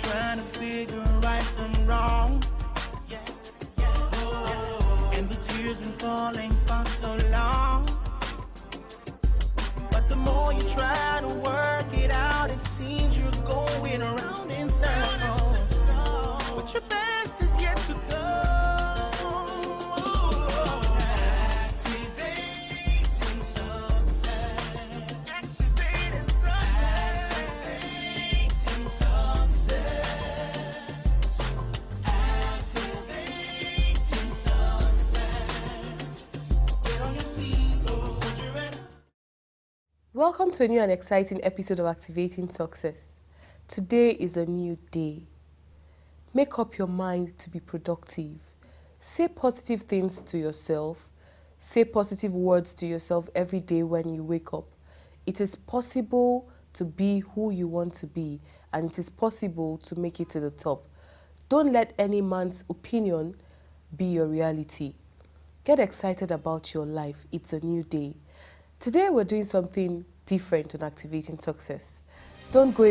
trying to figure right from wrong. And the tears been falling for so long. But the more you try to work it out, it seems you're going around in circles. But your best is yet to come. Activating success. Activating success. Activating success. Activating success. Get on your feet, hold your head. Welcome to a new and exciting episode of Activating Success. Today is a new day. Make up your mind to be productive. Say positive things to yourself. Say positive words to yourself every day when you wake up. It is possible to be who you want to be, and it is possible to make it to the top. Don't let any man's opinion be your reality. Get excited about your life. It's a new day. Today we're doing something different on Activating Success. Don't go.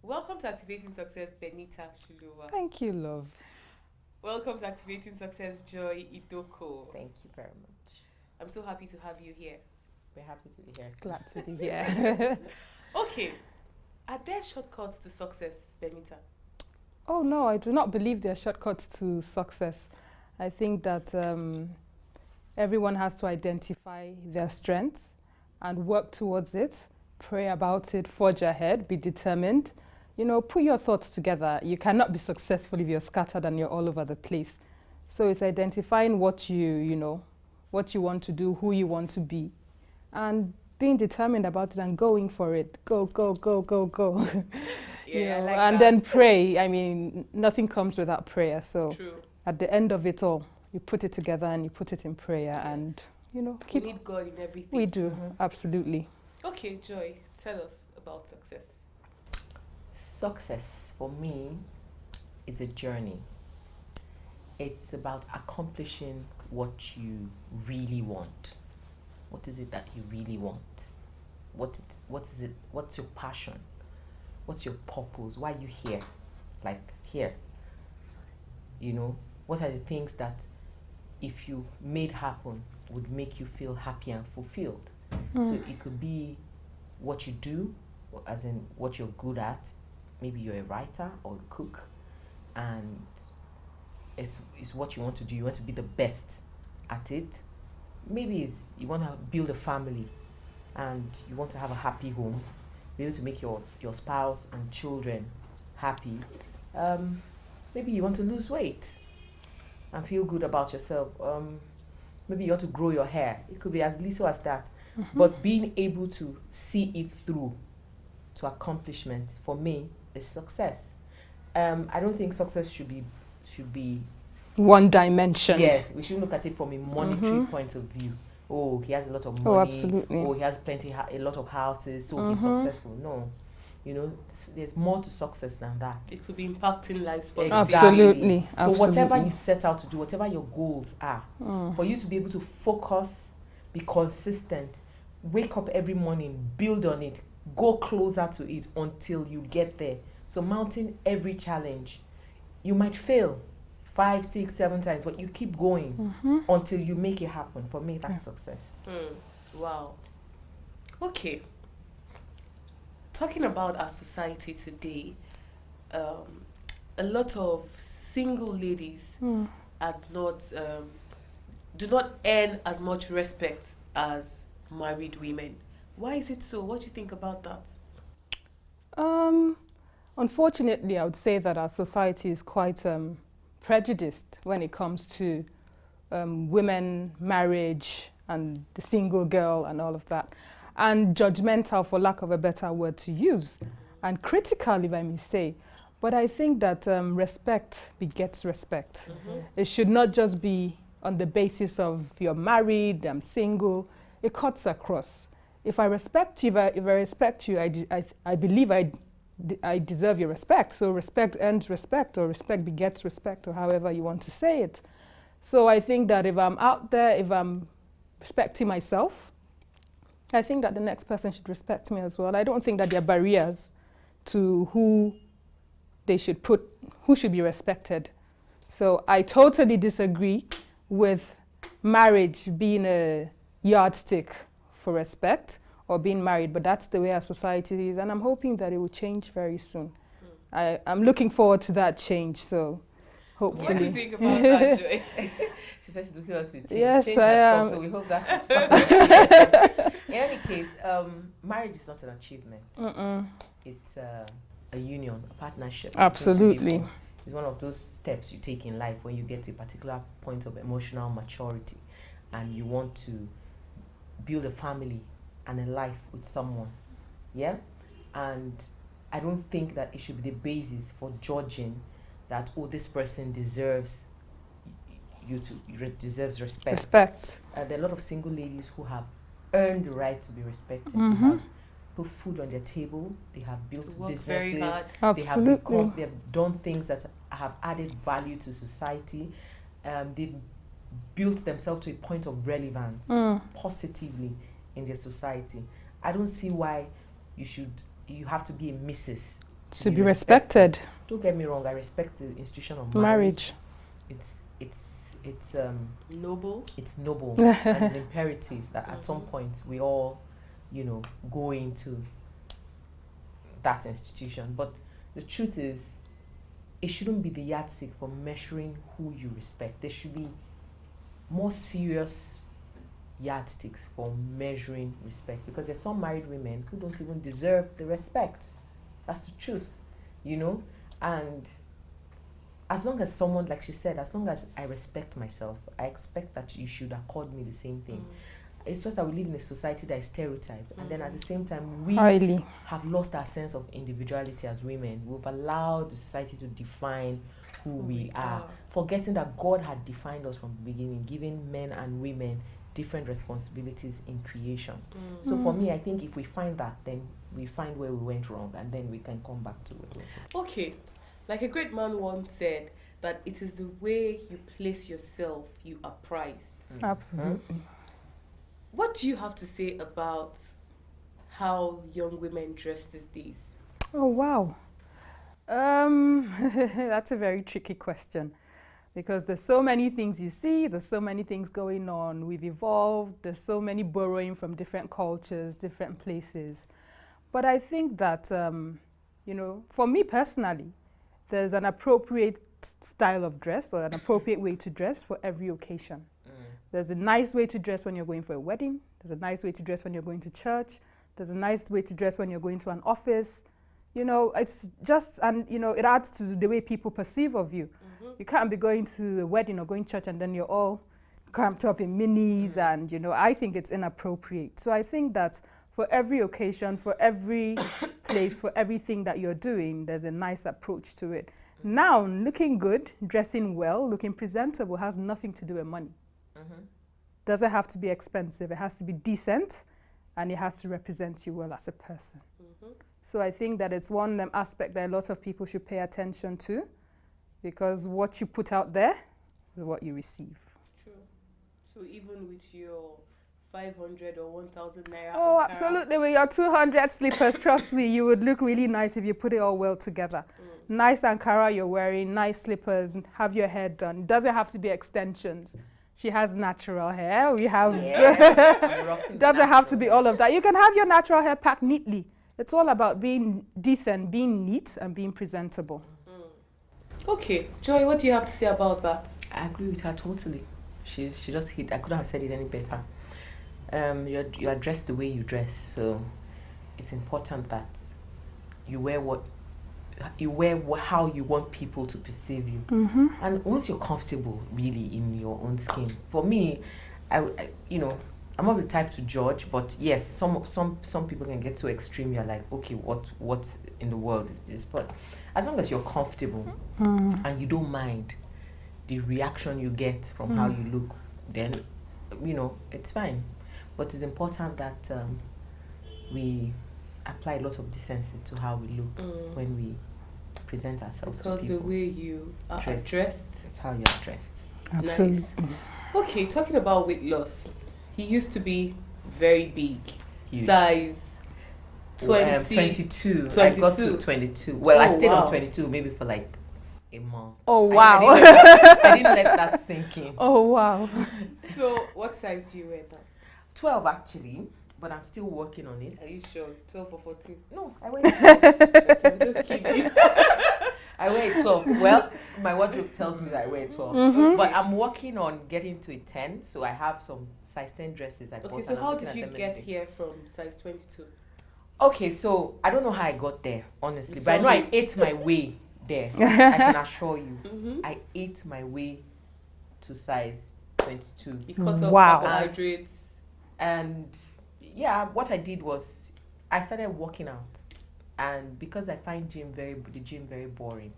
Welcome to Activating Success, Benita Shuluwa. Thank you, love. Welcome to Activating Success, Joy Idoko. Thank you very much. I'm so happy to have you here. We're happy to be here. Glad to be here. Okay, are there shortcuts to success, Benita? Oh no, I do not believe there are shortcuts to success. I think that everyone has to identify their strengths and work towards it, pray about it, forge ahead, be determined. You know, put your thoughts together. You cannot be successful if you're scattered and you're all over the place. So it's identifying what what you want to do, who you want to be, and being determined about it and going for it. Go, go, go, go, go. Yeah, I like and that. then pray. I mean, nothing comes without prayer. So True. at the end of it all, you put it together and you put it in prayer, and keep. We need God in everything. We do, absolutely. Okay, Joy, tell us about success. Success for me is a journey. It's about accomplishing what you really want. What is it that you really want? What is it? What's your passion? What's your purpose? Why are you here? Like here. What are the things that if you made happen would make you feel happy and fulfilled? So it could be what you do, as in what you're good at. Maybe you're a writer or a cook, and it's what you want to do. You want to be the best at it. Maybe it's you want to build a family and you want to have a happy home, be able to make your spouse and children happy. Maybe you want to lose weight and feel good about yourself. Maybe you want to grow your hair. It could be as little as that. But being able to see it through to accomplishment, for me, is success. I don't think success should be One dimension. yes, we should look at it from a monetary point of view. Oh, he has a lot of money. Oh, absolutely. Oh, he has a lot of houses, so he's successful. No. There's more to success than that. It could be impacting lives positively. Absolutely. So whatever you set out to do, whatever your goals are, for you to be able to focus, be consistent, wake up every morning, build on it, go closer to it until you get there. So mounting every challenge. You might fail 5, 6, 7 times, but you keep going until you make it happen. For me, that's success. Wow. Okay. Talking about our society today, a lot of single ladies are not do not earn as much respect as married women. Why is it so? What do you think about that? Unfortunately, I would say that our society is quite prejudiced when it comes to women, marriage, and the single girl and all of that. And judgmental, for lack of a better word to use, and critical, if I may say. But I think that respect begets respect. It should not just be on the basis of you're married, I'm single. It cuts across. If I respect you, if I respect you, I believe I I deserve your respect. So respect earns respect, or respect begets respect, or however you want to say it. So I think that if I'm out there, if I'm respecting myself, I think that the next person should respect me as well. I don't think that there are barriers to who should be respected. So I totally disagree with marriage being a yardstick for respect or being married, but that's the way our society is, and I'm hoping that it will change very soon. I'm looking forward to that change, so hopefully. What do you think about that, Joy? She said she's looking forward to change. Yes, Change I has am. come, so we hope that is part of the In any case, marriage is not an achievement. It's a union, a partnership. Absolutely. It's one of those steps you take in life when you get to a particular point of emotional maturity and you want to build a family and a life with someone. Yeah? And I don't think that it should be the basis for judging that, oh, this person deserves deserves respect. There are a lot of single ladies who have earned the right to be respected. They have put food on their table. They have built businesses. Very hard. Absolutely. They have done things that have added value to society. They've built themselves to a point of relevance positively in their society. I don't see why you have to be a missus To be respected. Don't get me wrong, I respect the institution of Marriage. It's Noble. It's noble and it's imperative that at some point we all, go into that institution. But the truth is, it shouldn't be the yardstick for measuring who you respect. There should be more serious yardsticks for measuring respect, because there's some married women who don't even deserve the respect. That's the truth, and as long as someone, like she said, as long as I respect myself, I expect that you should accord me the same thing. It's just that we live in a society that is stereotyped, and then at the same time we Highly. have lost our sense of individuality as women. We've allowed the society to define who we are, forgetting that God had defined us from the beginning, giving men and women different responsibilities in creation. So for me, I think if we find that, then we find where we went wrong, and then we can come back to it also. Okay, like a great man once said, that it is the way you place yourself you are prized. Absolutely. What do you have to say about how young women dress these days? Oh, wow. That's a very tricky question, because there's so many things you see, there's so many things going on. We've evolved, there's so many borrowing from different cultures, different places. But I think that, for me personally, there's an appropriate style of dress or an appropriate way to dress for every occasion. There's a nice way to dress when you're going for a wedding. There's a nice way to dress when you're going to church. There's a nice way to dress when you're going to an office. It's just, and it adds to the way people perceive of you. You can't be going to a wedding or going to church and then you're all cramped up in minis and, I think it's inappropriate. So I think that for every occasion, for every place, for everything that you're doing, there's a nice approach to it. Now, looking good, dressing well, looking presentable has nothing to do with money. Doesn't have to be expensive. It has to be decent, and it has to represent you well as a person. So I think that it's one aspect that a lot of people should pay attention to, because what you put out there is what you receive. True. So even with your 500 or 1,000 naira. Oh, Ankara, absolutely. With your 200 slippers, trust me, you would look really nice if you put it all well together. Nice Ankara you're wearing, nice slippers, have your hair done. It doesn't have to be extensions. She has natural hair. We have. It doesn't have to be all of that. You can have your natural hair packed neatly. It's all about being decent, being neat, and being presentable. Okay, Joy, what do you have to say about that? I agree with her totally. She just hit. I couldn't have said it any better. You are dressed the way you dress, so it's important that you wear how you want people to perceive you. And once you're comfortable really in your own skin, for me, I'm not the type to judge, but yes, some people can get too extreme. You're like, okay, what in the world is this? But as long as you're comfortable and you don't mind the reaction you get from how you look, then it's fine. But it's important that we apply a lot of decency to how we look when we present ourselves Because to the people. way you are Dressed. dressed. It's how you're dressed. Absolutely. Nice. Okay, talking about weight loss. He used to be very big. Huge. Size 20. 22. 22. I got to 22. Well, I Oh, stayed wow. on 22 maybe for like a month. Oh, I wow. didn't let that sink in. Oh, wow. So, what size do you wear now? 12 actually, but I'm still working on it. Are you sure? 12 or 14? No, I wear 12. Okay, I'm just kidding. I wear 12. Well, my wardrobe tells me that I wear 12. Mhm. But I'm working on getting to a 10, so I have some size 10 dresses I bought. Okay, so and I'm how looking did at you them every get day. here from size 22? Okay, so I don't know how I got there, honestly, but I know I Sorry. ate my way there. I can assure you. Mm-hmm. I ate my way to size 22. You cut off Wow. carbohydrates. And yeah, what I did was I started working out. And because I find the gym very boring,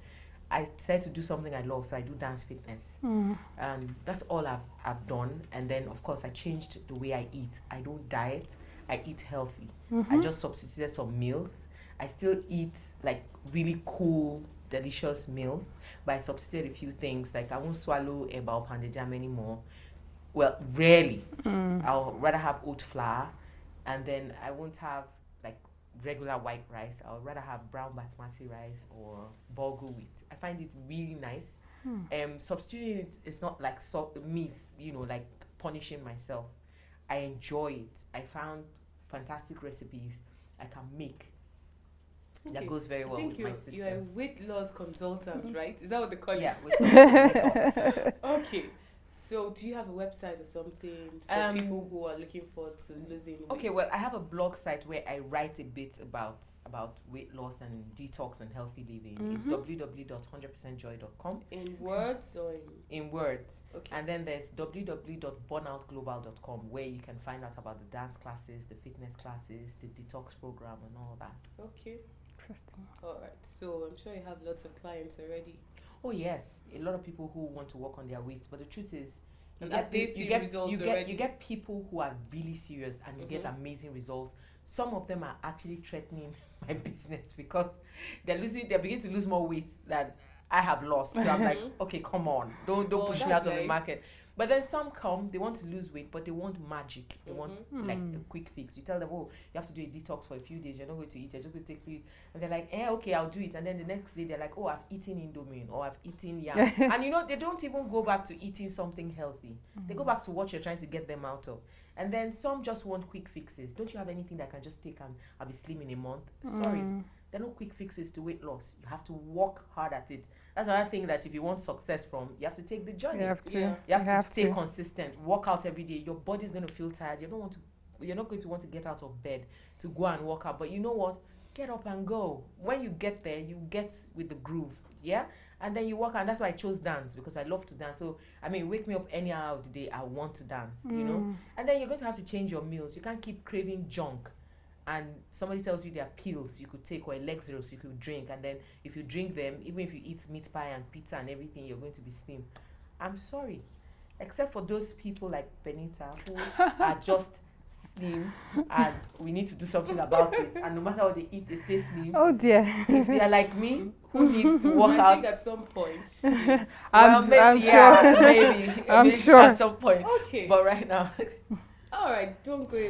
I decided to do something I love. So I do dance fitness. And that's all I've done. And then, of course, I changed the way I eat. I don't diet. I eat healthy. I just substituted some meals. I still eat like really cool, delicious meals, but I substituted a few things. Like I won't swallow eba or pounded jam anymore. Well, rarely. I'll rather have oat flour, and then I won't have like regular white rice. I'll rather have brown basmati rice or bulgur wheat. I find it really nice. Substituting it is not like like punishing myself. I enjoy it. I found fantastic recipes I can make that goes very well with my system. You're a weight loss consultant, right? Is that what they call Yeah, it? with detox. Okay. So, do you have a website or something for people who are looking forward to losing weight? Okay, well, I have a blog site where I write a bit about weight loss and detox and healthy living. It's www.100percentjoy.com. In words or in words. Okay. And then there's www.burnoutglobal.com where you can find out about the dance classes, the fitness classes, the detox program, and all that. Okay. Interesting. All right. So, I'm sure you have lots of clients already. Oh yes, a lot of people who want to work on their weights, but the truth is, And have they seen results you already? get people who are really serious and you get amazing results. Some of them are actually threatening my business because they're beginning to lose more weight than I have lost. So I'm like, okay, come on, don't push me out of the market. But then some come, they want to lose weight, but they want magic. They want like a quick fix. You tell them, oh, you have to do a detox for a few days. You're not going to eat. You're just going to take food. And they're like, okay, I'll do it. And then the next day, they're like, oh, I've eaten Indomie or I've eaten yam. And they don't even go back to eating something healthy. They go back to what you're trying to get them out of. And then some just want quick fixes. Don't you have anything that I can just take and I'll be slim in a month? Sorry. There are no quick fixes to weight loss. You have to work hard at it. That's another thing that if you want success from, you have to take the journey. You have to. Yeah. You have to stay consistent. Work out every day. Your body's going to feel tired. You're not going to want to get out of bed to go and work out. But you know what? Get up and go. When you get there, you get with the groove. Yeah? And then you work out. And that's why I chose dance, because I love to dance. So, wake me up any hour of the day, I want to dance, you know? And then you're going to have to change your meals. You can't keep craving junk. And somebody tells you there are pills you could take or elixirs you could drink, and then if you drink them, even if you eat meat pie and pizza and everything, you're going to be slim. I'm sorry, except for those people like Benita who are just slim, and we need to do something about it. And no matter what they eat, they stay slim. Oh dear. If they are like me, who needs to work I out? think at some point. I'm maybe I'm sure. at some point. Okay. But right now. All right. Don't go.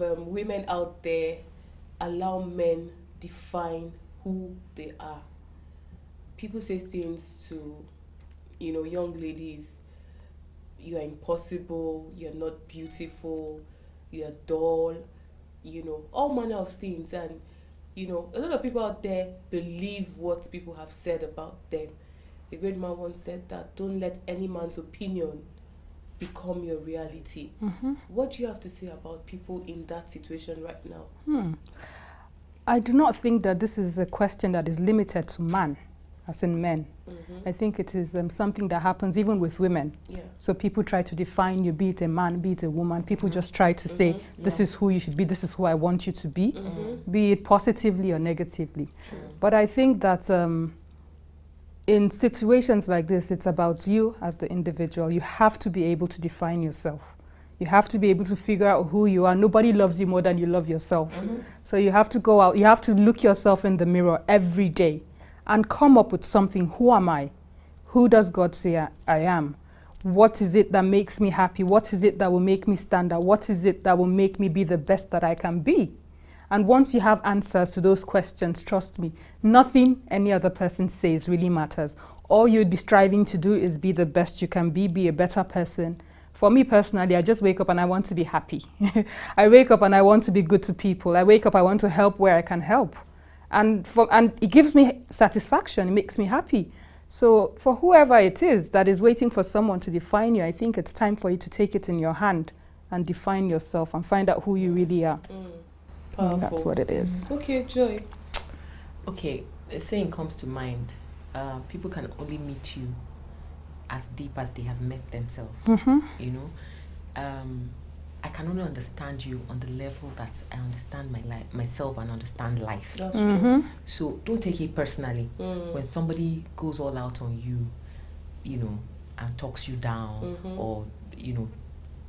of women out there allow men define who they are. People say things to, young ladies, you are impossible, you're not beautiful, you're dull, all manner of things. And, a lot of people out there believe what people have said about them. A great man once said that don't let any man's opinion become your reality. What do you have to say about people in that situation right now? I do not think that this is a question that is limited to man, as in men. I think it is something that happens even with women. Yeah. So people try to define you, be it a man, be it a woman. People just try to say, this is who you should be, this is who I want you to be it positively or negatively. But I think that in situations like this, it's about you as the individual. You have to be able to define yourself. You have to be able to figure out who you are. Nobody loves you more than you love yourself. So you have to go out, you have to look yourself in the mirror every day and come up with something. Who am I? Who does God say I am? What is it that makes me happy? What is it that will make me stand out? What is it that will make me be the best that I can be? And once you have answers to those questions, trust me, nothing any other person says really matters. All you'll be striving to do is be the best you can be a better person. For me personally, I just wake up and I want to be happy. I wake up and I want to be good to people. I wake up, I want to help where I can help. And it gives me satisfaction, it makes me happy. So for whoever it is that is waiting for someone to define you, I think it's time for you to take it in your hand and define yourself and find out who you really are. Powerful. That's what it is. Okay, Joy. Okay, a saying comes to mind. People can only meet you as deep as they have met themselves. I can only understand you on the level that I understand myself and understand life. That's true. So don't take it personally when somebody goes all out on you, and talks you down or,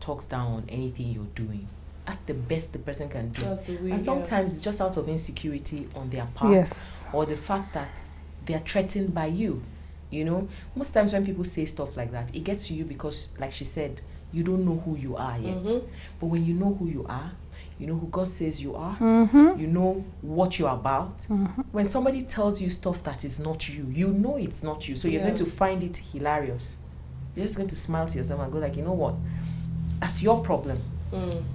talks down on anything you're doing. That's the best the person can do. That's the way, and sometimes it's just out of insecurity on their part, or the fact that they are threatened by you. Most times when people say stuff like that, it gets to you because, like she said, you don't know who you are yet. But when you know who you are, you know who God says you are, you know what you're about. When somebody tells you stuff that is not you, you know it's not you. So you're going to find it hilarious. You're just going to smile to yourself and go like, you know what? That's your problem.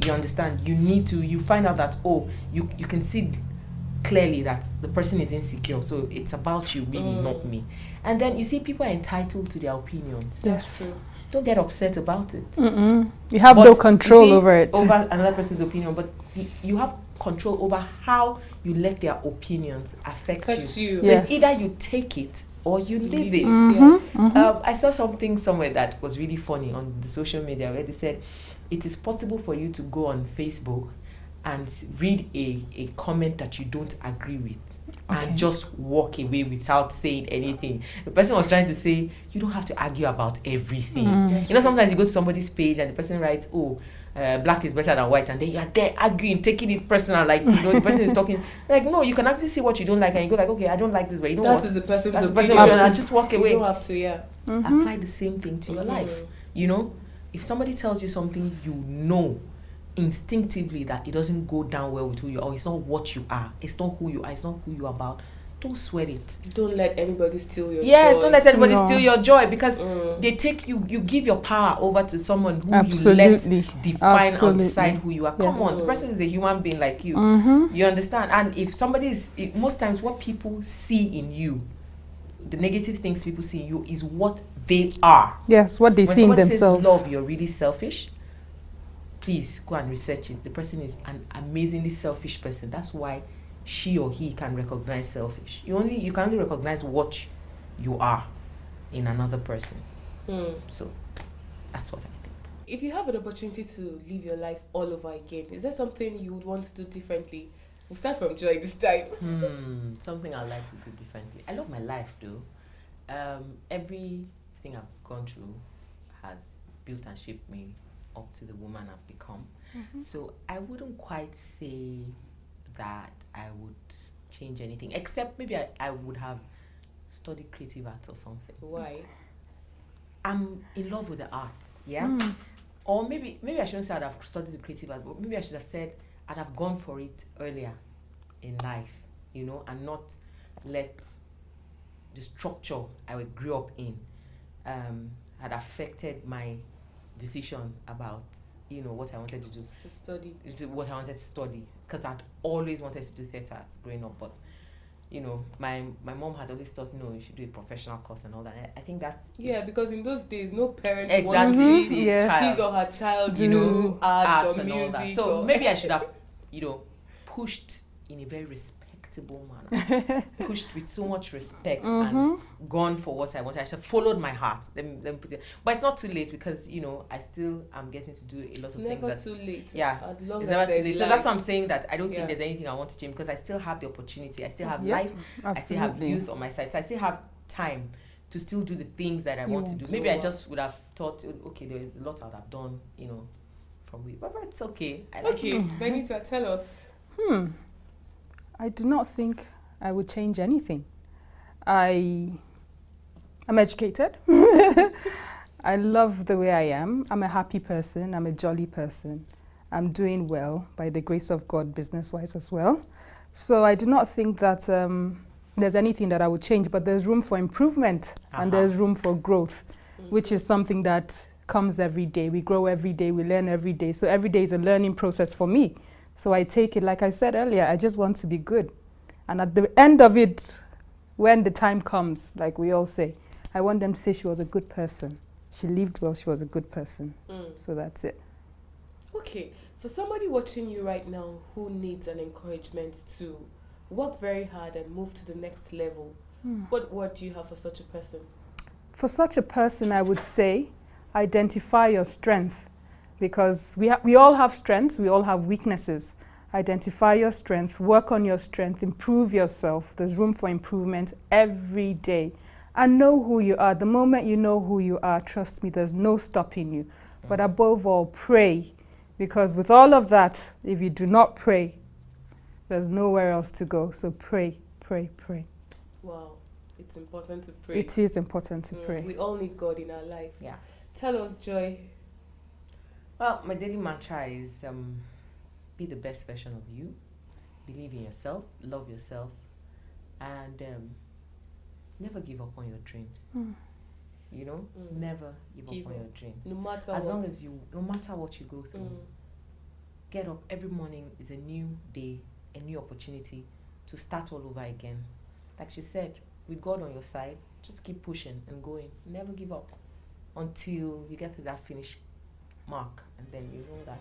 You understand? You find out that, you can see clearly that the person is insecure. So it's about you, really, not me. And then you see people are entitled to their opinions. That's true. Don't get upset about it. You have no control over it. Over another person's opinion, but you have control over how you let their opinions affect you. So it's either you take it or you leave it. I saw something somewhere that was really funny on the social media where they said it is possible for you to go on Facebook and read a comment that you don't agree with and just walk away without saying anything. The person was trying to say, you don't have to argue about everything. Sometimes you go to somebody's page and the person writes, black is better than white, and then you're there arguing, taking it personal, like, the person is talking. Like, no, you can actually see what you don't like and you go like, okay, I don't like this, but you know what? That is the person's opinion. And just walk away. You don't have to, Apply the same thing to your life. If somebody tells you something, instinctively that it doesn't go down well with who you are, or it's not what you are, it's not who you are, it's not who you're about, don't sweat it. Don't let anybody steal your joy. Don't let anybody steal your joy, because they take you give your power over to someone who you let define outside who you are. Come on, the person is a human being like you. You understand? And if somebody most times what people see in you, the negative things people see in you is what they are. Yes, what they see in themselves. Says love, you're really selfish. Please go and research it. The person is an amazingly selfish person. That's why she or he can recognize selfish. You can only recognize what you are in another person. So that's what I think. If you have an opportunity to live your life all over again, is there something you would want to do differently? We'll start from Joy this time. Something I'd like to do differently. I love my life though. Everything I've gone through has built and shaped me up to the woman I've become. So I wouldn't quite say that I would change anything, except maybe I would have studied creative arts or something. Why? I'm in love with the arts, or maybe I shouldn't say I'd have studied the creative arts, but maybe I should have said I'd have gone for it earlier in life, you know, and not let the structure I grew up in had affected my decision about, you know, what I wanted to do. To study. What I wanted to study. Because I'd always wanted to do theatre growing up, but you know, my mom had always thought, no, you should do a professional course and all that. I think that's Because in those days, no parent exactly wants to see Yes. his or her child, Do you know, arts or and all that. music. So or maybe I should have, you know, pushed in a very respectable manner, pushed with so much respect and gone for what I wanted. I should have followed my heart. Let me put it. But it's not too late because, you know, I still am getting to do a lot it's of never things. That, too late. yeah, As long it's as never too there's late. So life. that's why I'm saying that I don't Yeah. think there's anything I want to change because I still have the opportunity. I still have Yep, life. I still have absolutely. youth on my side. So I still have time to still do the things that I You want to want do. to Maybe do. I just would have thought, okay, there is a lot I would have done, you know, from it. But it's okay. I like Okay, Benita, tell us. I do not think I would change anything. I'm educated. I love the way I am. I'm a happy person. I'm a jolly person. I'm doing well by the grace of God, business-wise as well. So I do not think that there's anything that I would change, but there's room for improvement and there's room for growth, which is something that comes every day. We grow every day, we learn every day. So every day is a learning process for me. So I take it, like I said earlier, I just want to be good. And at the end of it, when the time comes, like we all say, I want them to say she was a good person. She lived well, she was a good person. So that's it. Okay, for somebody watching you right now who needs an encouragement to work very hard and move to the next level, what word do you have for such a person? For such a person, I would say, identify your strength, because we all have strengths, we all have weaknesses. Identify your strength, work on your strength, improve yourself. There's room for improvement every day. And know who you are. The moment you know who you are, trust me, there's no stopping you. But above all, pray. Because with all of that, if you do not pray, there's nowhere else to go. So pray, pray, pray. Wow, it's important to pray. It is important to pray. We all need God in our life. Yeah. Tell us, Joy. Well, my daily mantra is be the best version of you, believe in yourself, love yourself, and never give up on your dreams. You know, never give up on your dreams. No matter As what. long as no matter what you go through, get up every morning is a new day, a new opportunity to start all over again. Like she said, with God on your side, just keep pushing and going. Never give up until you get to that finish mark, and then you know that